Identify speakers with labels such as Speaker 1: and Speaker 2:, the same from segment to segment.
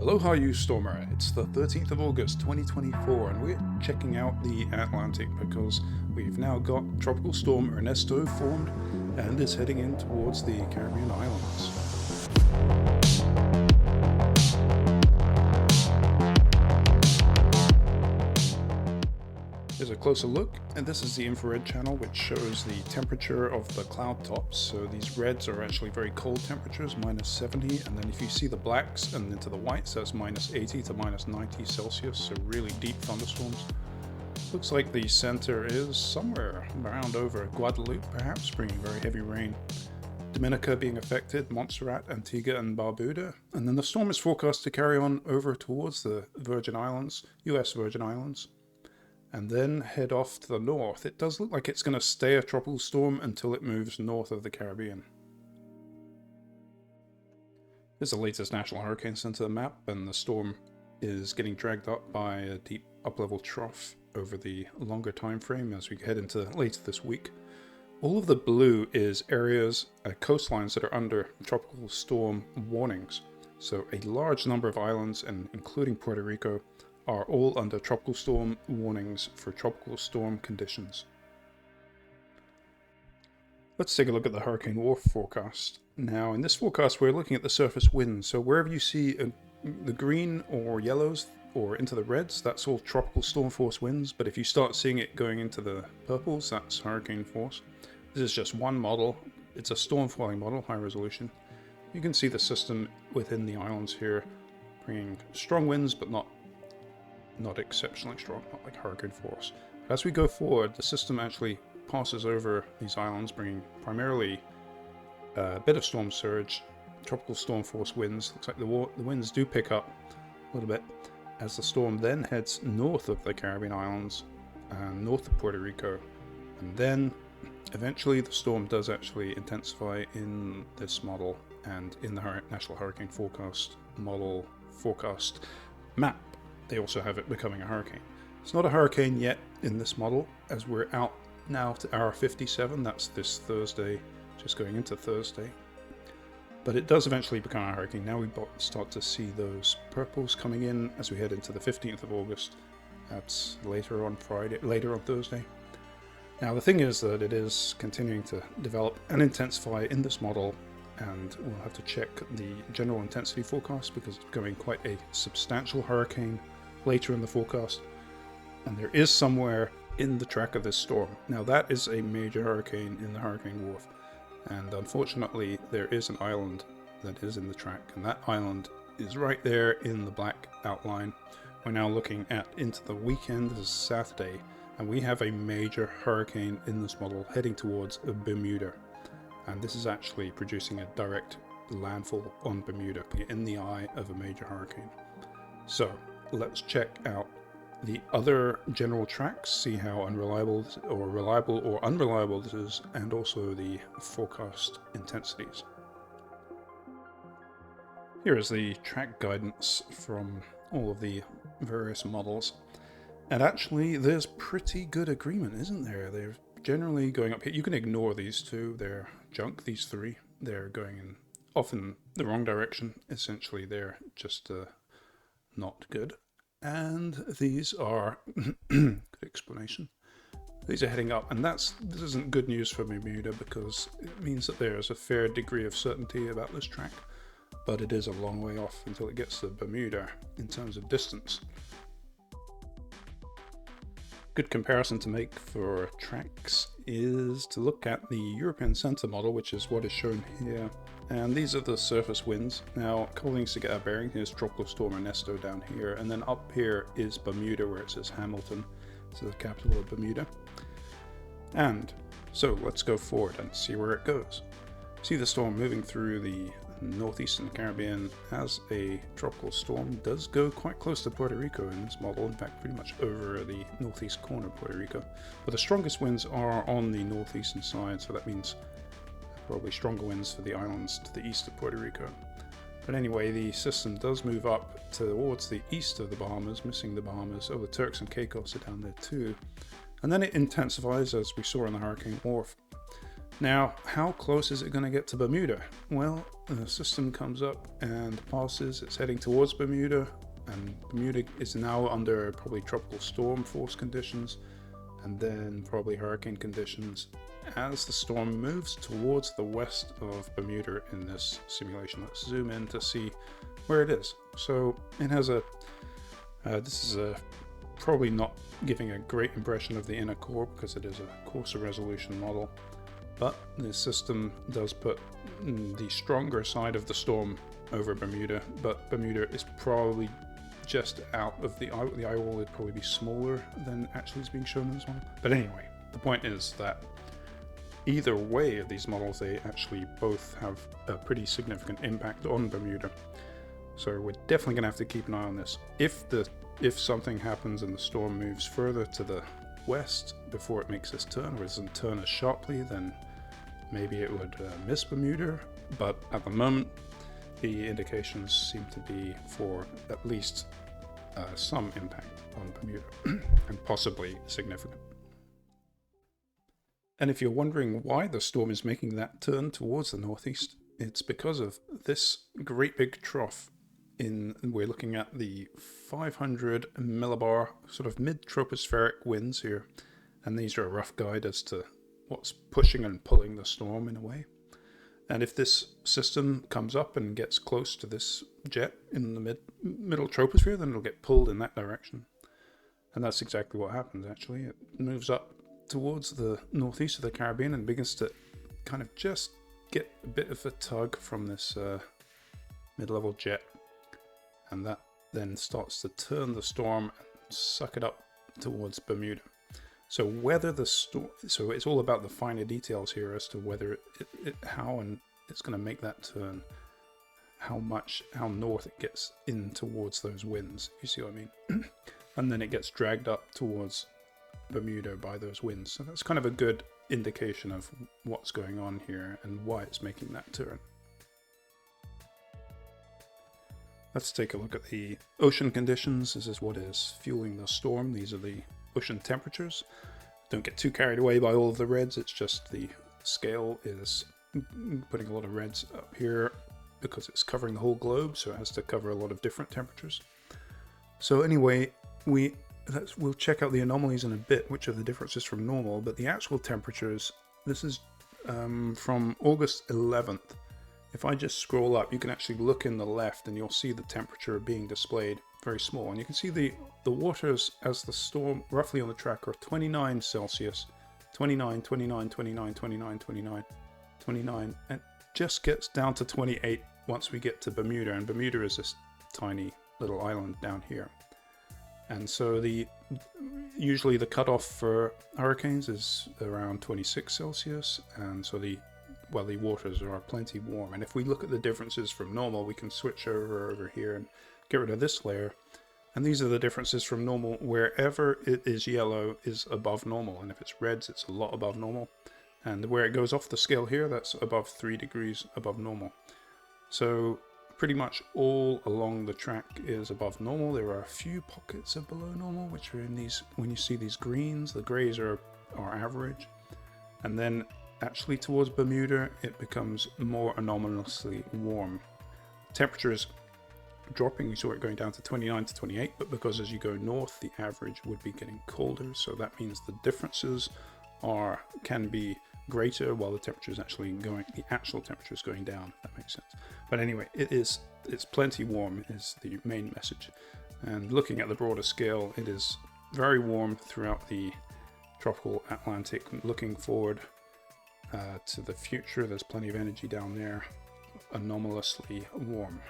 Speaker 1: Aloha YouStormer, it's the 13th of August 2024 and we're checking out the Atlantic because we've now got Tropical Storm Ernesto formed and is heading in towards the Caribbean islands. Here's a closer look, and this is the infrared channel which shows the temperature of the cloud tops. So these reds are actually very cold temperatures, minus 70, and then if you see the blacks and into the whites, that's minus 80 to minus 90 Celsius, so really deep thunderstorms. Looks like the center is somewhere around over Guadeloupe, perhaps, bringing very heavy rain. Dominica being affected, Montserrat, Antigua and Barbuda, and then the storm is forecast to carry on over towards the Virgin Islands, US Virgin Islands, and then head off to the north. It does look like it's going to stay a tropical storm until it moves north of the Caribbean. Here's the latest National Hurricane Center map, and the storm is getting dragged up by a deep up-level trough over the longer time frame as we head into later this week. All of the blue is areas, coastlines that are under tropical storm warnings. So a large number of islands, and including Puerto Rico, are all under tropical storm warnings for tropical storm conditions. Let's take a look at the hurricane warning forecast. Now in this forecast we're looking at the surface winds, so wherever you see the green or yellows or into the reds, that's all tropical storm force winds, but if you start seeing it going into the purples, that's hurricane force. This is just one model. It's a storm following model, high resolution. You can see the system within the islands here bringing strong winds, but not exceptionally strong, not like hurricane force. But as we go forward, the system actually passes over these islands, bringing primarily a bit of storm surge, tropical storm force winds. Looks like the winds do pick up a little bit as the storm then heads north of the Caribbean islands and north of Puerto Rico, and then eventually the storm does actually intensify in this model and in the National Hurricane Forecast model forecast map. They also have it becoming a hurricane. It's not a hurricane yet in this model, as we're out now to hour 57. That's this Thursday, just going into Thursday. But it does eventually become a hurricane. Now we start to see those purples coming in as we head into the 15th of August. That's later on Thursday. Now the thing is that it is continuing to develop and intensify in this model, and we'll have to check the general intensity forecast because it's becoming quite a substantial hurricane later in the forecast, and there is somewhere in the track of this storm. Now that is a major hurricane in the hurricane warning, and unfortunately there is an island that is in the track, and that island is right there in the black outline. We're now looking at into the weekend. This is Saturday, and we have a major hurricane in this model heading towards Bermuda, and this is actually producing a direct landfall on Bermuda in the eye of a major hurricane. So let's check out the other general tracks, see how unreliable or reliable or unreliable this is, and also the forecast intensities. Here is the track guidance from all of the various models, and actually there's pretty good agreement, isn't there? They're generally going up here. You can ignore these two, they're junk, these three. They're going in often the wrong direction. Essentially they're just not good. And these are good explanation. These are heading up, and this isn't good news for Bermuda because it means that there is a fair degree of certainty about this track, but it is a long way off until it gets to Bermuda in terms of distance. Good comparison to make for tracks is to look at the European Center model, which is what is shown here. And these are the surface winds. Now, a couple things to get our bearing. Here's Tropical Storm Ernesto down here, and then up here is Bermuda, where it says Hamilton. So the capital of Bermuda. And so let's go forward and see where it goes. See the storm moving through the northeastern Caribbean as a tropical storm. Does go quite close to Puerto Rico in this model, in fact pretty much over the northeast corner of Puerto Rico. But the strongest winds are on the northeastern side, so that means probably stronger winds for the islands to the east of Puerto Rico. But anyway, the system does move up towards the east of the Bahamas, missing the Bahamas. Oh, the Turks and Caicos are down there too. And then it intensifies, as we saw in the hurricane warning. Now, how close is it going to get to Bermuda? Well, the system comes up and passes, it's heading towards Bermuda, and Bermuda is now under probably tropical storm force conditions, and then probably hurricane conditions as the storm moves towards the west of Bermuda in this simulation. Let's zoom in to see where it is. So it has this is probably not giving a great impression of the inner core because it is a coarser resolution model. But the system does put the stronger side of the storm over Bermuda, but Bermuda is probably just out of the eye. The eye wall would probably be smaller than actually is being shown in this one. But anyway, the point is that either way of these models, they actually both have a pretty significant impact on Bermuda. So we're definitely going to have to keep an eye on this. If something happens and the storm moves further to the west before it makes this turn, or doesn't turn as sharply, then maybe it would miss Bermuda. But at the moment, the indications seem to be for at least some impact on Bermuda, and possibly significant. And if you're wondering why the storm is making that turn towards the northeast, it's because of this great big trough. We're looking at the 500 millibar sort of mid-tropospheric winds here, and these are a rough guide as to what's pushing and pulling the storm in a way. And if this system comes up and gets close to this jet in the middle troposphere, then it'll get pulled in that direction. And that's exactly what happens, actually. It moves up towards the northeast of the Caribbean and begins to kind of just get a bit of a tug from this mid-level jet. And that then starts to turn the storm and suck it up towards Bermuda. So whether the storm, so it's all about the finer details here as to whether how and it's going to make that turn, how north it gets in towards those winds. You see what I mean? And then it gets dragged up towards Bermuda by those winds. So that's kind of a good indication of what's going on here and why it's making that turn. Let's take a look at the ocean conditions. This is what is fueling the storm. These are the ocean temperatures. Don't get too carried away by all of the reds. It's just the scale is putting a lot of reds up here because it's covering the whole globe, so it has to cover a lot of different temperatures. So anyway, we'll check out the anomalies in a bit, which are the differences from normal, but the actual temperatures, this is from August 11th. If I just scroll up, you can actually look in the left and you'll see the temperature being displayed very small. And you can see the waters as the storm roughly on the track are 29 Celsius, 29, 29, 29, 29, 29, 29, and just gets down to 28 once we get to Bermuda. And Bermuda is this tiny little island down here. And so usually the cutoff for hurricanes is around 26 Celsius, and so the waters are plenty warm. And if we look at the differences from normal, we can switch over here and get rid of this layer. And these are the differences from normal. Wherever it is yellow is above normal, and if it's reds, it's a lot above normal. And where it goes off the scale here, that's above 3 degrees above normal. So pretty much all along the track is above normal. There are a few pockets of below normal, which are in these, when you see these greens, the grays are average. And then actually towards Bermuda, it becomes more anomalously warm. Temperature is dropping. We saw it going down to 29 to 28, but because as you go north, the average would be getting colder. So that means the differences can be greater while the temperature is actually the actual temperature is going down. That makes sense. But anyway, it's plenty warm is the main message. And looking at the broader scale, it is very warm throughout the tropical Atlantic. Looking forward to the future, there's plenty of energy down there, anomalously warm.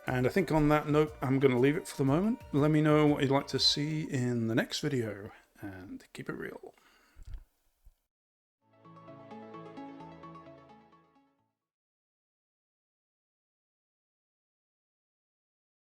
Speaker 1: And I think on that note, I'm going to leave it for the moment. Let me know what you'd like to see in the next video, and keep it real.